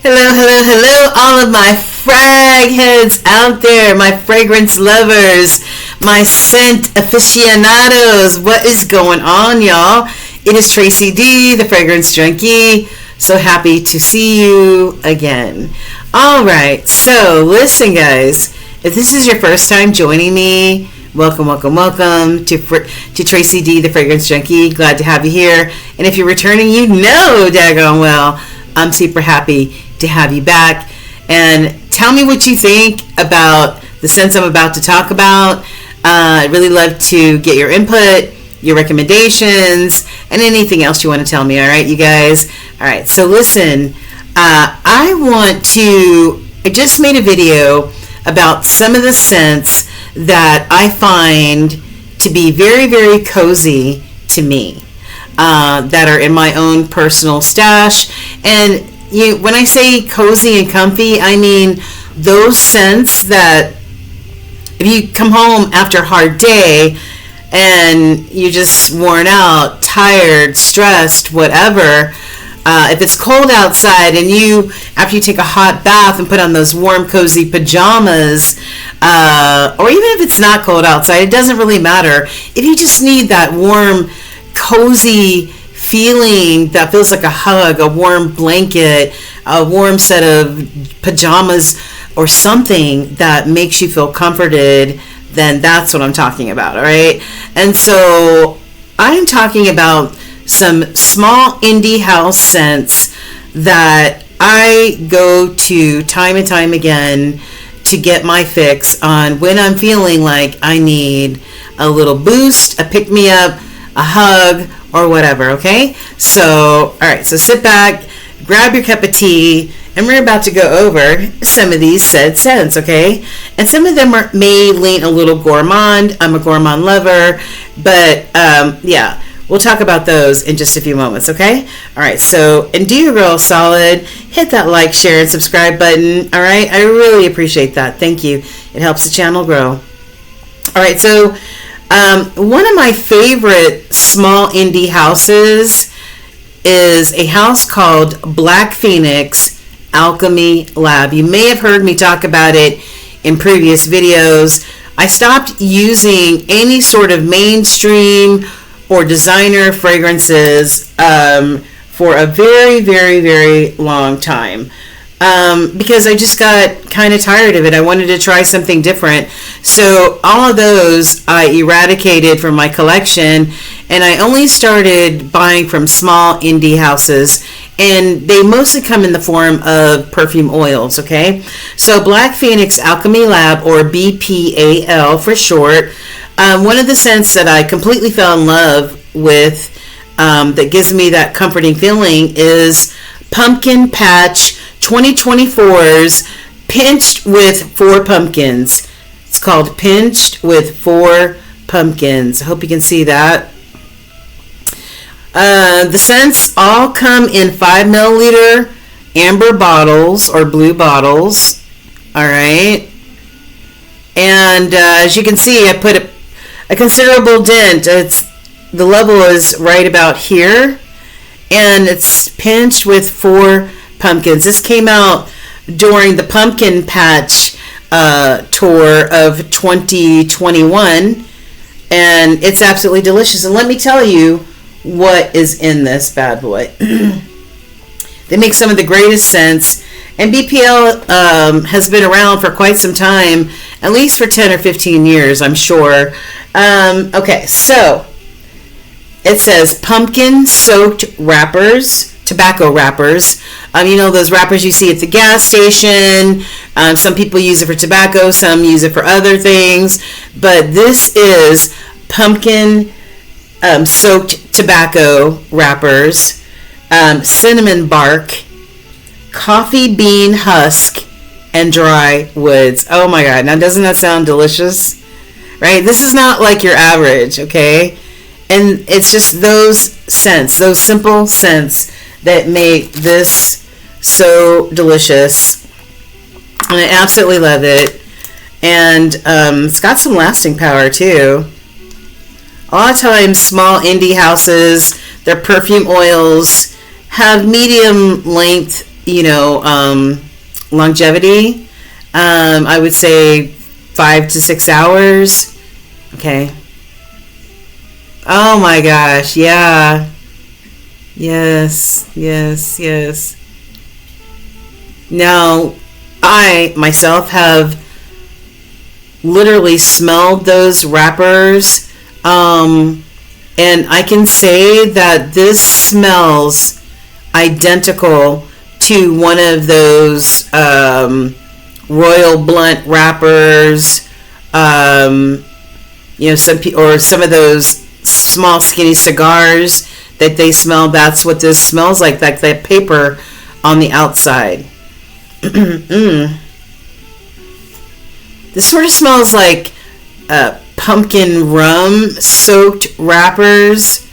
Hello, hello, hello, all of my frag heads out there, my fragrance lovers, my scent aficionados. What is going on, y'all? It is Tracy D, the fragrance junkie. So happy to see you again. All right, so listen, guys. If this is your first time joining me, welcome to Tracy D, the fragrance junkie. Glad to have you here. And if you're returning, you know daggone well, I'm super happy to have you back. And tell me what you think about the scents I'm about to talk about. I'd really love to get your input, your recommendations, and anything else you want to tell me. All right, you guys. All right, so listen, I just made a video about some of the scents that I find to be very, very cozy to me, that are in my own personal stash. And when I say cozy and comfy, I mean those scents that if you come home after a hard day and you're just worn out, tired, stressed, whatever, if it's cold outside and after you take a hot bath and put on those warm, cozy pajamas, or even if it's not cold outside, it doesn't really matter. If you just need that warm, cozy feeling that feels like a hug, a warm blanket, a warm set of pajamas, or something that makes you feel comforted, then that's what I'm talking about, all right? And so I'm talking about some small indie house scents that I go to time and time again to get my fix on when I'm feeling like I need a little boost, a pick-me-up, a hug, or whatever, okay? So, all right, so sit back, grab your cup of tea, and we're about to go over some of these said scents, okay? And some of them may lean a little gourmand. I'm a gourmand lover, but yeah, we'll talk about those in just a few moments, okay? All right, so, and do your girl solid. Hit that like, share, and subscribe button, all right? I really appreciate that. Thank you. It helps the channel grow. All right, so one of my favorite small indie houses is a house called Black Phoenix Alchemy Lab. You may have heard me talk about it in previous videos. I stopped using any sort of mainstream or designer fragrances for a very, very, very long time. Because I just got kind of tired of it. I wanted to try something different. So all of those I eradicated from my collection, and I only started buying from small indie houses, and they mostly come in the form of perfume oils, okay? So Black Phoenix Alchemy Lab, or BPAL for short, one of the scents that I completely fell in love with, that gives me that comforting feeling, is Pumpkin Patch 2024's Pinched with 4 Pumpkins. It's called Pinched with 4 Pumpkins. I hope you can see that. The scents all come in 5 milliliter amber bottles or blue bottles. All right. And as you can see, I put a considerable dent. The level is right about here. And it's pinched with 4 pumpkins. This came out during the Pumpkin Patch tour of 2021, and it's absolutely delicious. And let me tell you what is in this bad boy. They make some of the greatest scents, and BPL has been around for quite some time, at least for 10 or 15 years, I'm sure. Okay, so it says pumpkin-soaked wrappers, tobacco wrappers. You know those wrappers you see at the gas station. Some people use it for tobacco, some use it for other things. But this is pumpkin soaked tobacco wrappers, cinnamon bark, coffee bean husk, and dry woods. Oh my God, now doesn't that sound delicious? Right? This is not like your average, okay? And it's just those scents, those simple scents that make this so delicious. And I absolutely love it. And it's got some lasting power too. A lot of times small indie houses, their perfume oils have medium length longevity. I would say 5 to 6 hours. Okay. Oh my gosh, yeah. Yes. Now, I myself have literally smelled those wrappers, and I can say that this smells identical to one of those Royal Blunt wrappers, some of those small skinny cigars that they smell. That's what this smells like that paper on the outside. This sort of smells like pumpkin rum soaked wrappers,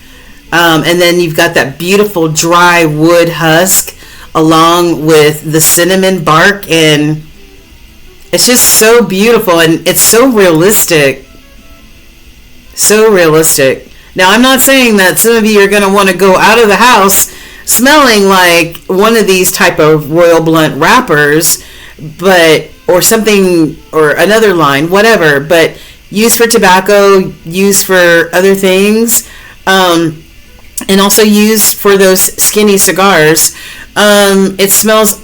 and then you've got that beautiful dry wood husk along with the cinnamon bark, and it's just so beautiful, and it's so realistic. Now, I'm not saying that some of you are going to want to go out of the house smelling like one of these type of Royal Blunt wrappers, or something, or another line, whatever, but used for tobacco, used for other things, and also used for those skinny cigars. It smells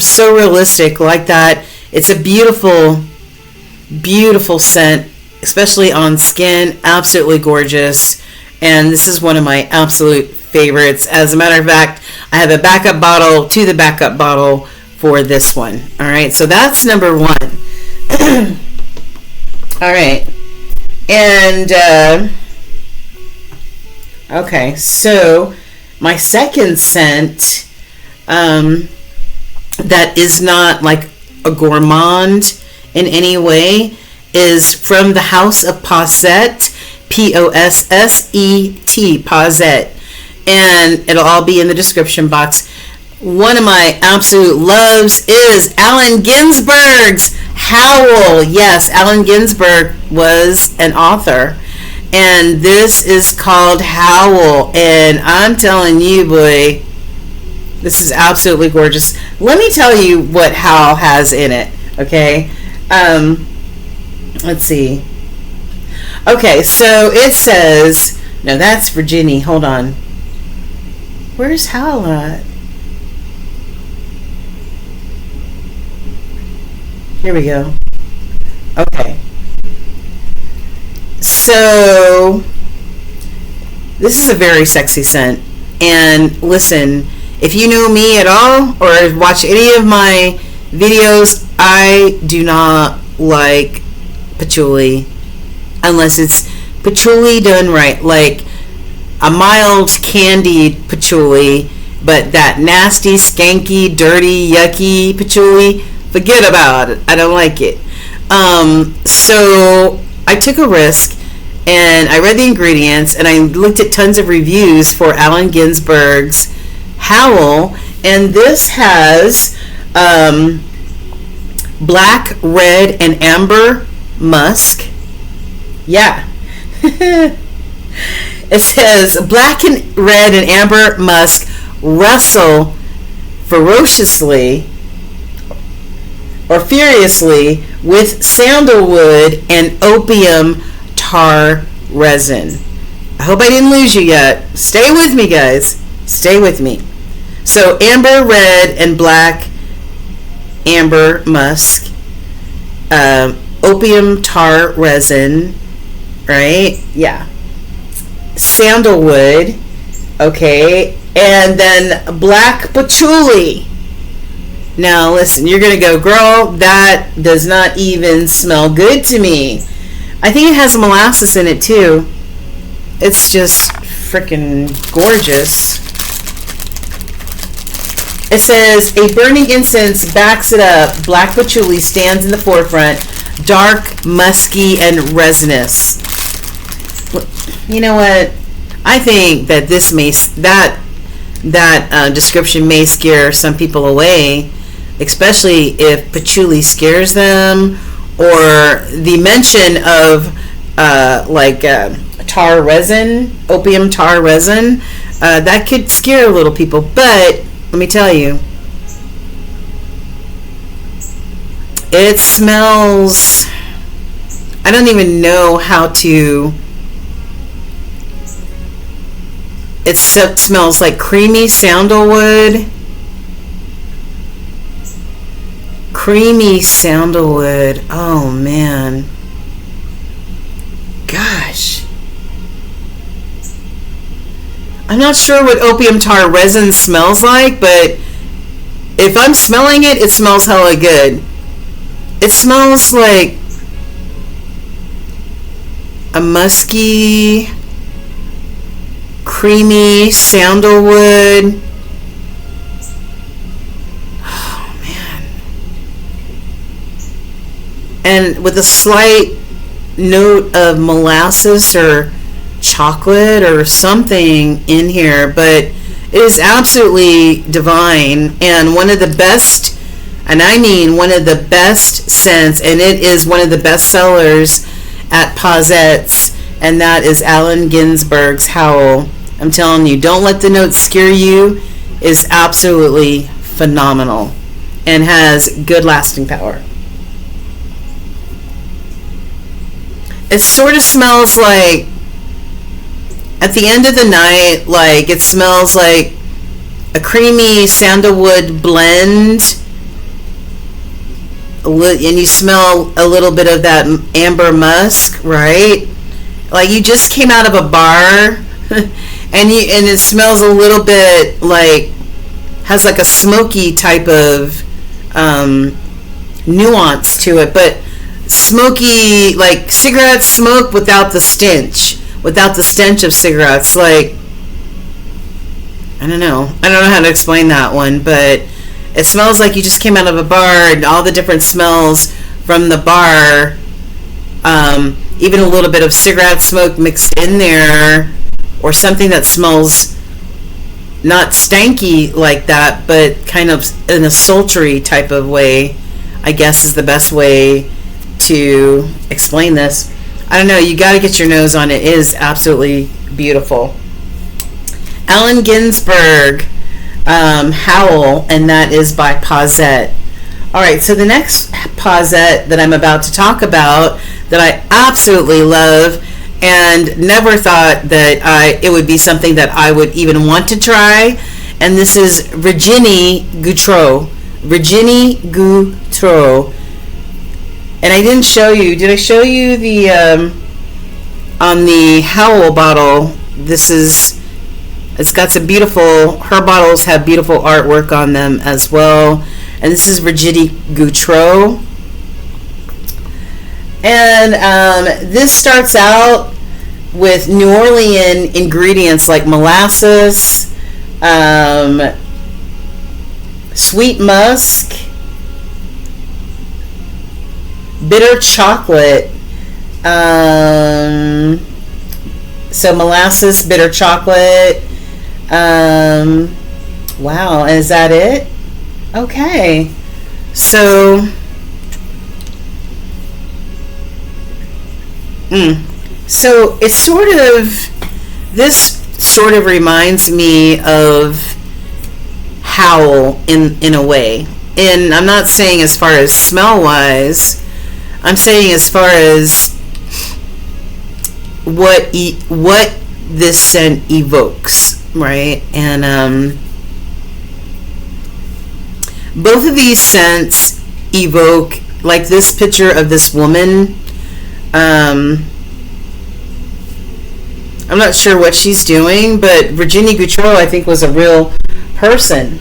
so realistic like that. It's a beautiful, beautiful scent, especially on skin. Absolutely gorgeous. And this is one of my absolute favorites. As a matter of fact, I have a backup bottle to the backup bottle for this one. All right, so that's number one. All right. And, okay, so my second scent that is not like a gourmand in any way is from the House of Possets, Posset, Possets, and it'll all be in the description box. One of my absolute loves is Allen Ginsburg's Howl. Yes, Allen Ginsburg was an author, and this is called Howl, and I'm telling you, boy, this is absolutely gorgeous. Let me tell you what Howl has in it, okay? Let's see. Okay, so it says, no, that's Virginie. Hold on. Where's Howl at? Here we go. Okay. So, this is a very sexy scent. And listen, if you know me at all or watch any of my videos, I do not like patchouli unless it's patchouli done right, like a mild candied patchouli, but that nasty, skanky, dirty, yucky patchouli, forget about it. I don't like it. So I took a risk and I read the ingredients and I looked at tons of reviews for Allen Ginsburg's Howl, and this has black, red, and amber musk. Yeah. It says black and red and amber musk rustle ferociously or furiously with sandalwood and opium tar resin. I hope I didn't lose you yet. Stay with me, guys. Stay with me. So amber, red, and black amber musk, opium tar resin, right? Yeah. Sandalwood, okay, and then black patchouli. Now listen, you're gonna go, girl, that does not even smell good to me. I think it has molasses in it too. It's just freaking gorgeous. It says a burning incense backs it up. Black patchouli stands in the forefront. Dark, musky, and resinous. You know what? I think that this may that description may scare some people away, especially if patchouli scares them, or the mention of tar resin, opium tar resin, that could scare little people. But let me tell you, It smells, I don't even know how to, it smells like creamy sandalwood. Creamy sandalwood. Oh man. Gosh. I'm not sure what opium tar resin smells like, but if I'm smelling it, it smells hella good. It smells like a musky, creamy sandalwood. Oh man. And with a slight note of molasses or chocolate or something in here, but it is absolutely divine and one of the best, and I mean one of the best scents, and it is one of the best sellers at Possets, and that is Allen Ginsburg's Howl. I'm telling you, don't let the notes scare you. It is absolutely phenomenal and has good lasting power. It sort of smells like, at the end of the night, like it smells like a creamy sandalwood blend, and you smell a little bit of that amber musk, right? Like you just came out of a bar and it smells a little bit like, has like a smoky type of nuance to it, but smoky, like cigarette smoke without the stench of cigarettes. Like, I don't know how to explain that one, but it smells like you just came out of a bar and all the different smells from the bar, even a little bit of cigarette smoke mixed in there, or something that smells not stanky like that, but kind of in a sultry type of way, I guess is the best way to explain this. I don't know, you got to get your nose on it. It is absolutely beautiful. Allen Ginsburg, Howl, and that is by Posset. Alright, so the next Posset that I'm about to talk about that I absolutely love and never thought that it would be something that I would even want to try, and this is Virginie Gatreau. Virginie Gatreau. And I didn't show you. Did I show you the on the Howl bottle? It's got some beautiful, her bottles have beautiful artwork on them as well. And this is Virginie Gatreau. And this starts out with New Orleans ingredients like molasses, sweet musk, bitter chocolate, so molasses, bitter chocolate, wow, is that it? Okay, so so it's sort of, this sort of reminds me of Howl in a way, and I'm not saying as far as smell wise, I'm saying as far as what this scent evokes, right? And both of these scents evoke, like this picture of this woman, I'm not sure what she's doing, but Virginie Gatreau, I think, was a real person.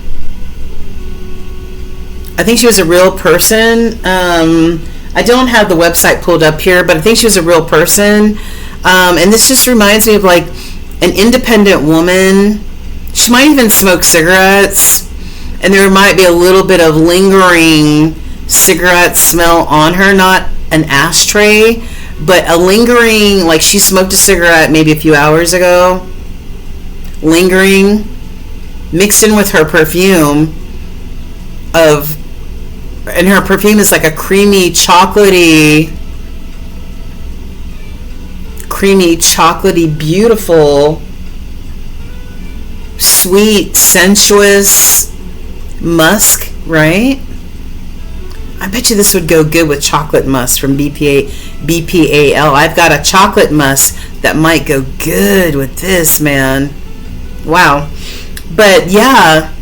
I think she was a real person. I don't have the website pulled up here, but I think she was a real person. And this just reminds me of like an independent woman. She might even smoke cigarettes, and there might be a little bit of lingering cigarette smell on her, not an ashtray, but a lingering, like she smoked a cigarette maybe a few hours ago, lingering, mixed in with her perfume and her perfume is like a creamy chocolatey, beautiful, sweet, sensuous musk, right? I bet you this would go good with chocolate musk from BPAL. I've got a chocolate musk that might go good with this, man. Wow. But yeah,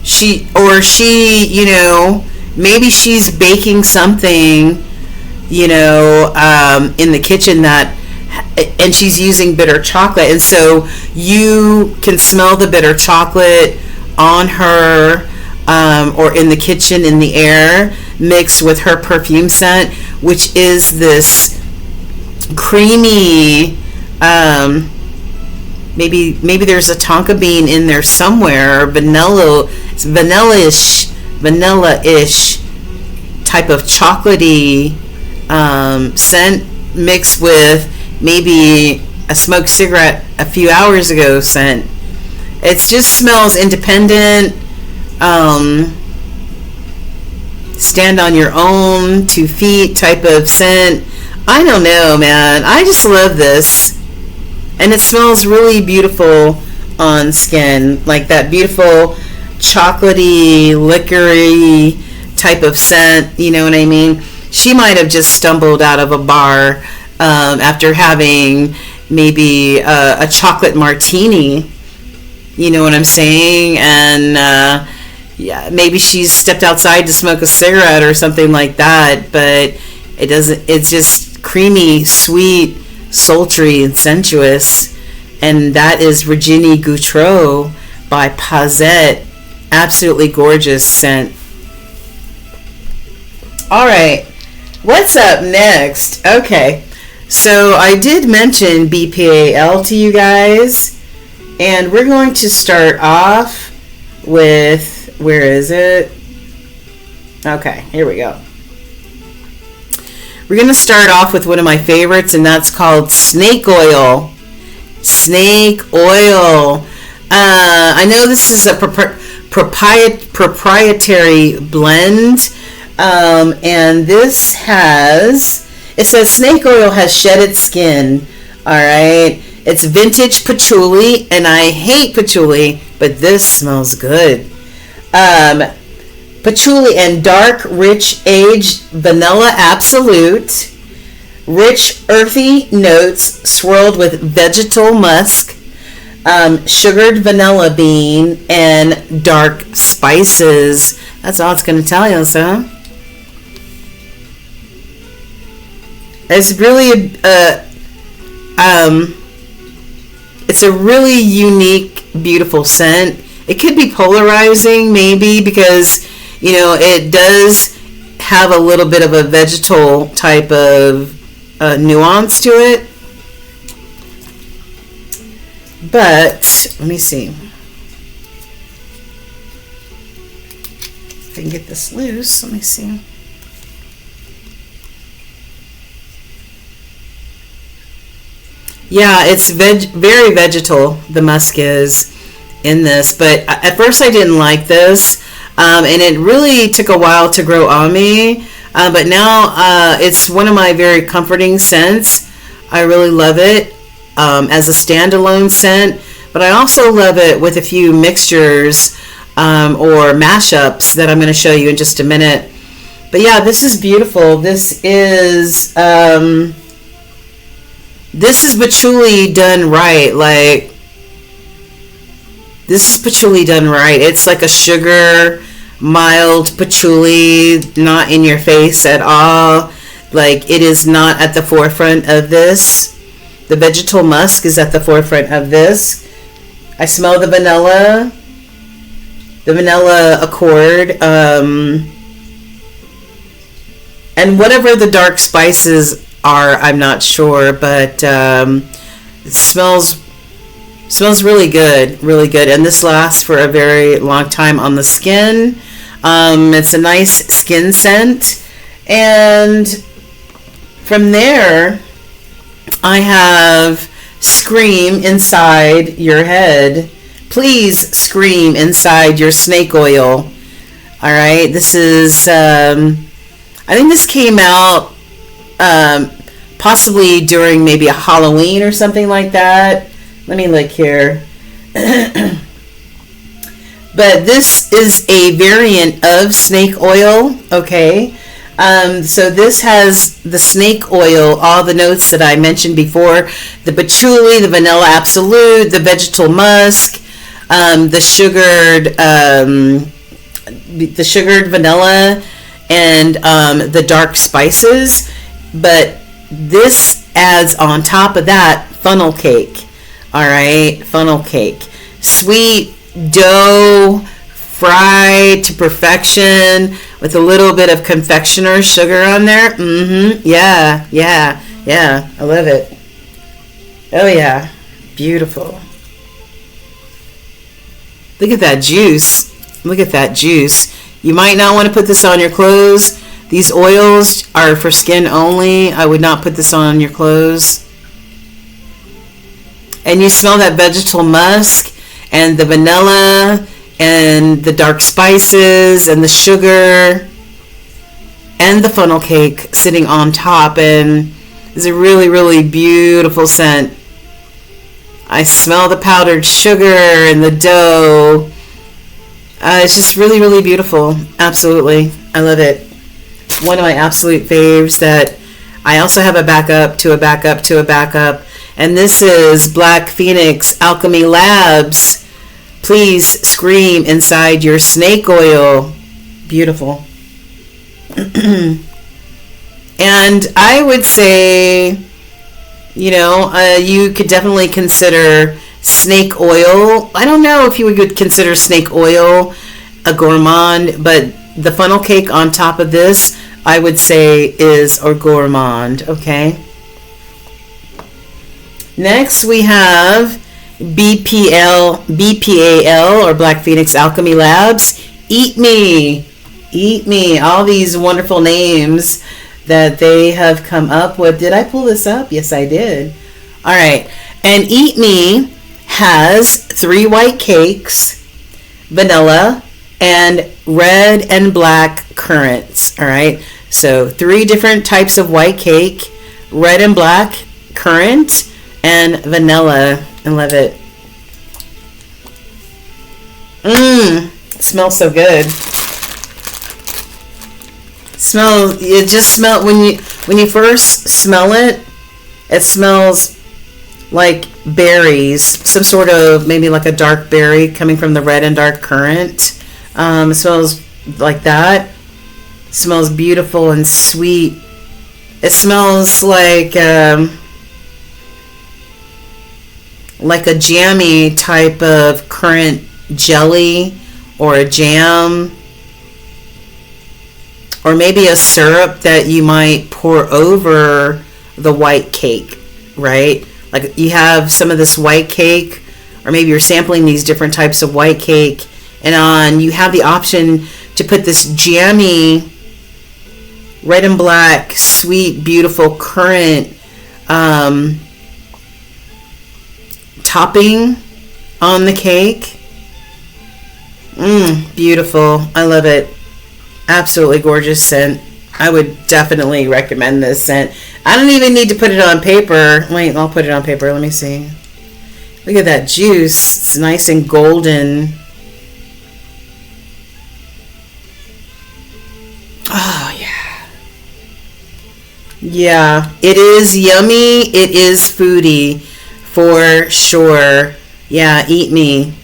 she, you know, maybe she's baking something, you know, in the kitchen and she's using bitter chocolate, and so you can smell the bitter chocolate on her, or in the kitchen, in the air, mixed with her perfume scent, which is this creamy, maybe there's a tonka bean in there somewhere, vanilla-ish type of chocolatey scent, mixed with maybe a smoked cigarette a few hours ago scent. It just smells independent, stand on your own 2 feet type of scent. I don't know, man. I just love this. And it smells really beautiful on skin, like that beautiful chocolatey, liquory type of scent, you know what I mean? She might have just stumbled out of a bar after having maybe a chocolate martini, you know what I'm saying? And yeah, maybe she's stepped outside to smoke a cigarette or something like that, but it's just creamy, sweet, sultry, and sensuous. And that is Virginie Gatreau by Possets. Absolutely gorgeous scent. All right, what's up next? Okay, so I did mention BPAL to you guys, and we're going to start off with, where is it? Okay, here we go. We're going to start off with one of my favorites, and that's called snake oil. Snake oil. I know this is a proprietary blend, and this it says snake oil has shedded skin. All right. It's vintage patchouli, and I hate patchouli, but this smells good. Patchouli and dark, rich, aged vanilla absolute. Rich, earthy notes swirled with vegetal musk, sugared vanilla bean, and dark spices. That's all it's going to tell you, huh? It's really it's a really unique, beautiful scent. It could be polarizing, maybe, because, you know, it does have a little bit of a vegetal type of nuance to it. But let me see if I can get this loose. Let me see. Yeah, it's very vegetal, the musk is in this, but at first I didn't like this, and it really took a while to grow on me, but now it's one of my very comforting scents. I really love it as a standalone scent, but I also love it with a few mixtures or mashups that I'm going to show you in just a minute. But yeah, this is beautiful. This is patchouli done right. Like, this is patchouli done right. It's like a sugar, mild patchouli, not in your face at all. Like, it is not at the forefront of this. The vegetal musk is at the forefront of this. I smell the vanilla accord, and whatever the dark spices are, I'm not sure, but it smells really good, and this lasts for a very long time on the skin. It's a nice skin scent, and from there I have scream inside your head. Please scream inside your snake oil. All right, this is I think this came out possibly during maybe a Halloween or something like that. Let me look here. But this this is a variant of snake oil, okay? So this has the snake oil, all the notes that I mentioned before, the patchouli, the vanilla absolute, the vegetal musk, the sugared vanilla, and the dark spices. But this adds on top of that funnel cake. All right, funnel cake. Sweet dough, fried to perfection with a little bit of confectioner's sugar on there. Yeah. I love it. Oh yeah, beautiful. Look at that juice. Look at that juice. You might not want to put this on your clothes. These oils are for skin only. I would not put this on your clothes. And you smell that vegetal musk and the vanilla and the dark spices and the sugar and the funnel cake sitting on top, and it's a really, really beautiful scent. I smell the powdered sugar and the dough. It's just really, really beautiful. Absolutely. I love it. One of my absolute faves that I also have a backup to a backup to a backup. And this is Black Phoenix Alchemy Labs. Please scream inside your snake oil. Beautiful. And I would say, you could definitely consider snake oil. I don't know if you would consider snake oil a gourmand, but the funnel cake on top of this, I would say, is a gourmand. Okay. Next we have BPAL or Black Phoenix Alchemy Labs. Eat Me. All these wonderful names that they have come up with. Did I pull this up? Yes, I did. All right. And Eat Me has 3 white cakes, vanilla, and red and black currants. All right. So 3 different types of white cake, red and black currant, and vanilla. I love it. It smells so good. When you first smell it, it smells like berries, some sort of maybe like a dark berry coming from the red and dark currant. It smells like that. It smells beautiful and sweet. It smells like a jammy type of currant jelly or a jam, or maybe a syrup that you might pour over the white cake, right? Like you have some of this white cake, or maybe you're sampling these different types of white cake, and you have the option to put this jammy red and black, sweet, beautiful currant topping on the cake. Beautiful. I love it. Absolutely gorgeous scent. I would definitely recommend this scent. I don't even need to put it on paper. Wait, I'll put it on paper. Let me see. Look at that juice. It's nice and golden. Oh, yeah. Yeah, it is yummy. It is foodie for sure. Yeah, Eat Me.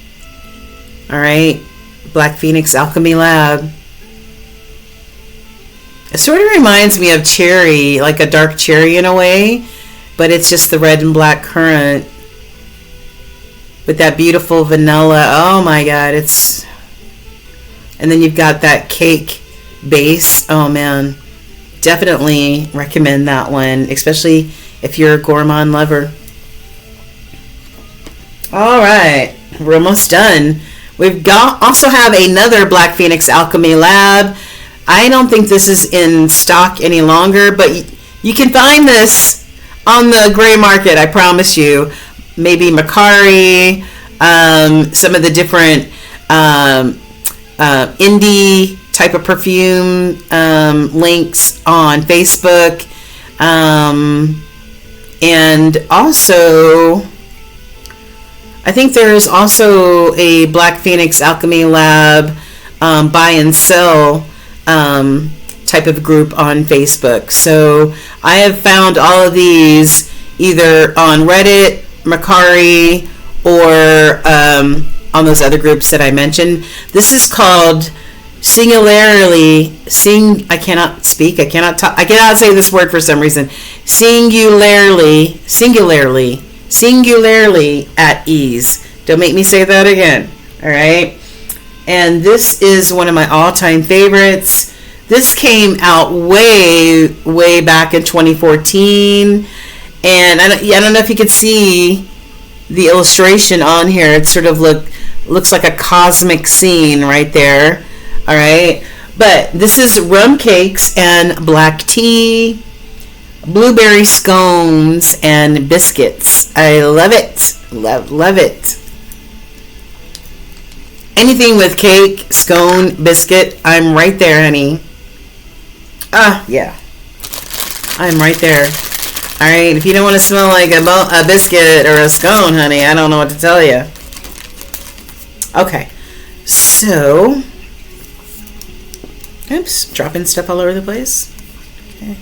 All right. Black Phoenix Alchemy Lab. It sort of reminds me of cherry, like a dark cherry in a way, but it's just the red and black currant with that beautiful vanilla. Oh my God, and then you've got that cake base. Oh man, definitely recommend that one, especially if you're a gourmand lover. All right, we're almost done. We've also have another Black Phoenix Alchemy Lab. I don't think this is in stock any longer, but you can find this on the gray market, I promise you. Maybe Mercari, some of the different indie type of perfume links on Facebook. And also, I think there's also a Black Phoenix Alchemy Lab buy and sell type of group on Facebook. So I have found all of these either on Reddit, Mercari, or on those other groups that I mentioned. This is called I cannot speak. I cannot talk. I cannot say this word for some reason. Singularly at ease. Don't make me say that again. All right. And this is one of my all-time favorites. This came out way back in 2014, and I don't know if you could see the illustration on here. It sort of looks like a cosmic scene right there. All right, but this is rum cakes and black tea, blueberry scones, and biscuits. I love it. Love it. Anything with cake, scone, biscuit, I'm right there, honey. Yeah. I'm right there. All right, if you don't want to smell like a biscuit or a scone, honey, I don't know what to tell you. Okay, so... Oops, dropping stuff all over the place. Okay.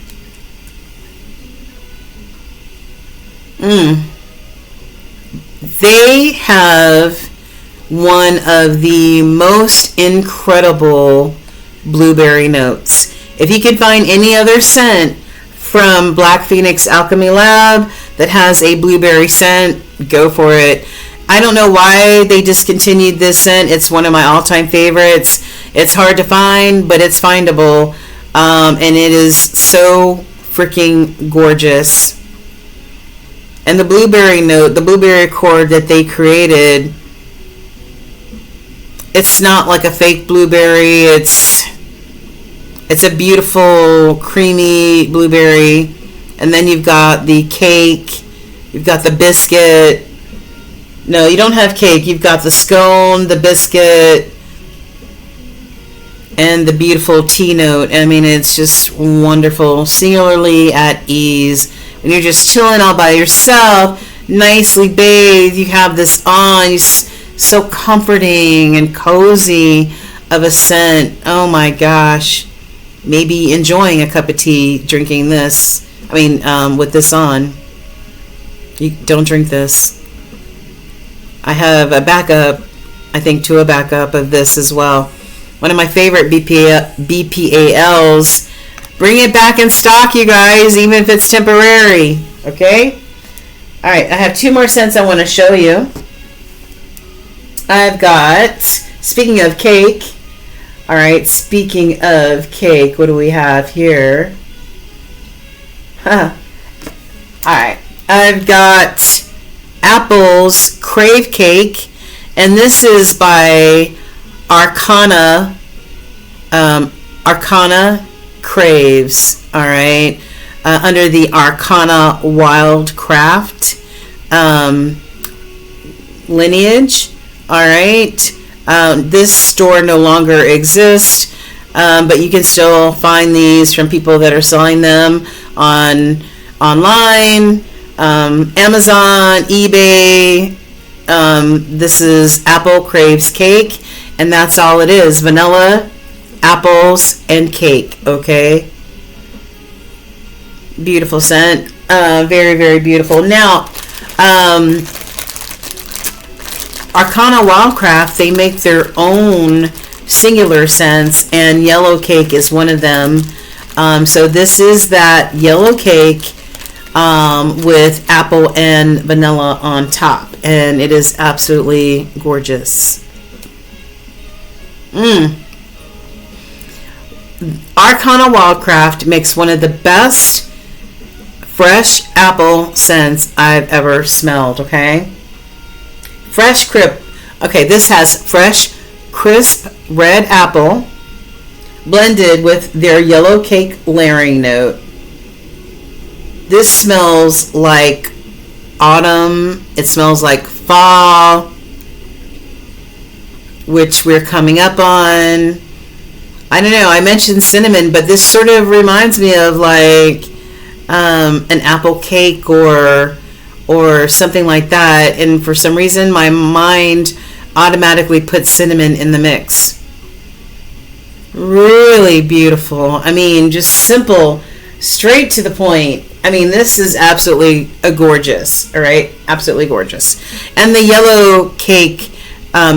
They have one of the most incredible blueberry notes. If you can find any other scent from Black Phoenix Alchemy Lab that has a blueberry scent, go for it. I don't know why they discontinued this scent. It's one of my all-time favorites. It's hard to find, but it's findable. And it is so freaking gorgeous. And the blueberry note, the blueberry accord that they created, it's not like a fake blueberry. It's a beautiful, creamy blueberry. And then you've got the cake. You've got the biscuit. No, you don't have cake. You've got the scone, the biscuit, and the beautiful tea note. I mean, it's just wonderful. Singularly at ease. When you're just chilling all by yourself, nicely bathed, you have this on. So comforting and cozy of a scent. Oh my gosh. Maybe enjoying a cup of tea, drinking this. With this on. You don't drink this. I have a backup, I think, to a backup of this as well. One of my favorite BPALs. Bring it back in stock, you guys, even if it's temporary. Okay? All right, I have two more scents I want to show you. I've got, speaking of cake, all right, speaking of cake, what do we have here? All right, I've got Apple's Crave Cake, and this is by Arcana Craves, all right, under the Arcana Wildcraft lineage, all right. This store no longer exists, but you can still find these from people that are selling them online. Amazon, eBay. This is Apple Craves Cake, and that's all it is. Vanilla, apples, and cake. Okay. Beautiful scent. Very, very beautiful. Now, Arcana Wildcraft, they make their own singular scents, and yellow cake is one of them. So this is that yellow cake with apple and vanilla on top, and it is absolutely gorgeous. Arcana Wildcraft makes one of the best fresh apple scents I've ever smelled. Okay, this has fresh, crisp red apple blended with their yellow cake layering note. This smells like autumn. It smells like fall, which we're coming up on. I don't know. I mentioned cinnamon, but this sort of reminds me of like an apple cake or something like that. And for some reason, my mind automatically puts cinnamon in the mix. Really beautiful. I mean, just simple, straight to the point. I mean, this is absolutely a gorgeous, all right? Absolutely gorgeous. And the yellow cake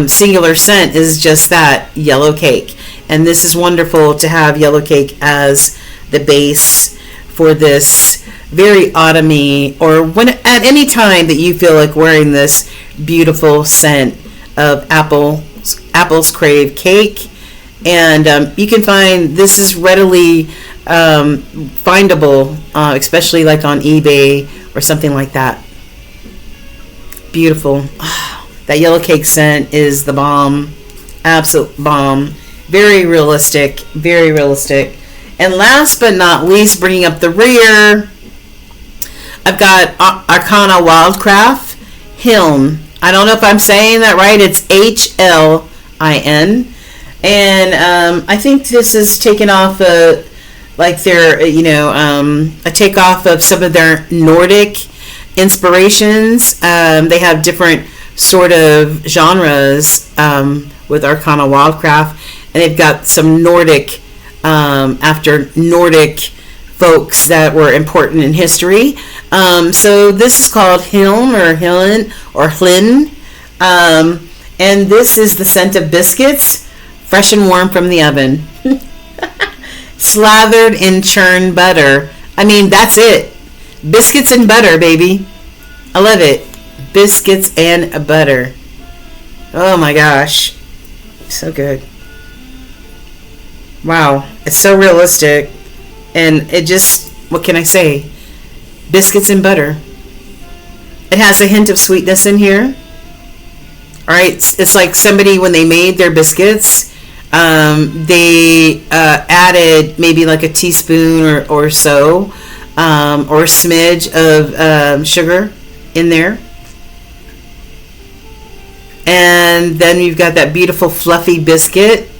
singular scent is just that, yellow cake. And this is wonderful to have yellow cake as the base for this very autumny, or when at any time that you feel like wearing this beautiful scent of apples Crave Cake. And you can find this is readily findable, especially like on eBay or something like that. Beautiful. Oh, that yellow cake scent is the bomb. Absolute bomb. Very realistic. Very realistic. And last but not least, bringing up the rear, I've got Arcana Wildcraft Hlin. I don't know if I'm saying that right. It's Hlin. And I think this is taken off like their, a takeoff of some of their Nordic inspirations. They have different sort of genres with Arcana Wildcraft, and they've got some Nordic, after Nordic folks that were important in history. So this is called Hlin. And this is the scent of biscuits, fresh and warm from the oven. Slathered in churned butter. I mean, that's it. Biscuits and butter, baby. I love it. Biscuits and butter. Oh my gosh. So good. Wow. It's so realistic. And it just, what can I say? Biscuits and butter. It has a hint of sweetness in here. Alright, it's like somebody, when they made their biscuits, they added maybe like a teaspoon or so, or a smidge of sugar in there. And then you've got that beautiful fluffy biscuit.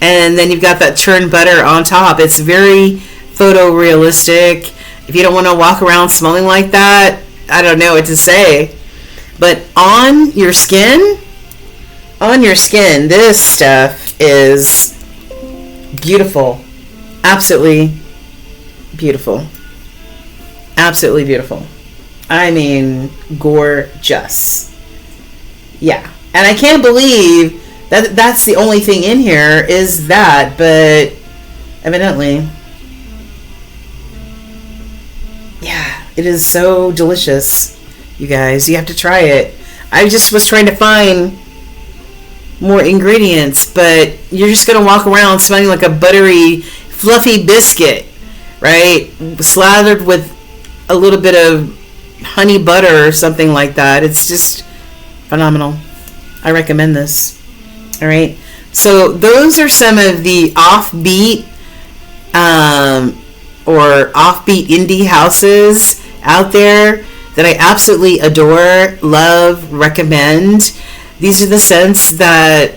And then you've got that churned butter on top. It's very photorealistic. If you don't want to walk around smelling like that, I don't know what to say. But on your skin, this stuff is beautiful. Absolutely beautiful. Absolutely beautiful. I mean, gorgeous. Yeah. And I can't believe that that's the only thing in here is that, but evidently, yeah, it is so delicious, you guys. You have to try it. I just was trying to find more ingredients, but you're just going to walk around smelling like a buttery, fluffy biscuit, right? Slathered with a little bit of honey butter or something like that. It's just phenomenal. I recommend this. All right. So those are some of the offbeat or offbeat indie houses out there that I absolutely adore, love, recommend. These are the scents that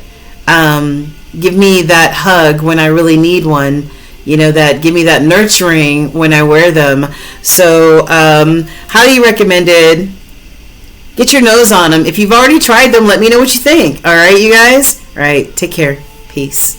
give me that hug when I really need one, that give me that nurturing when I wear them. So highly recommended. Get your nose on them. If you've already tried them, let me know what you think. All right, you guys? All right, take care. Peace.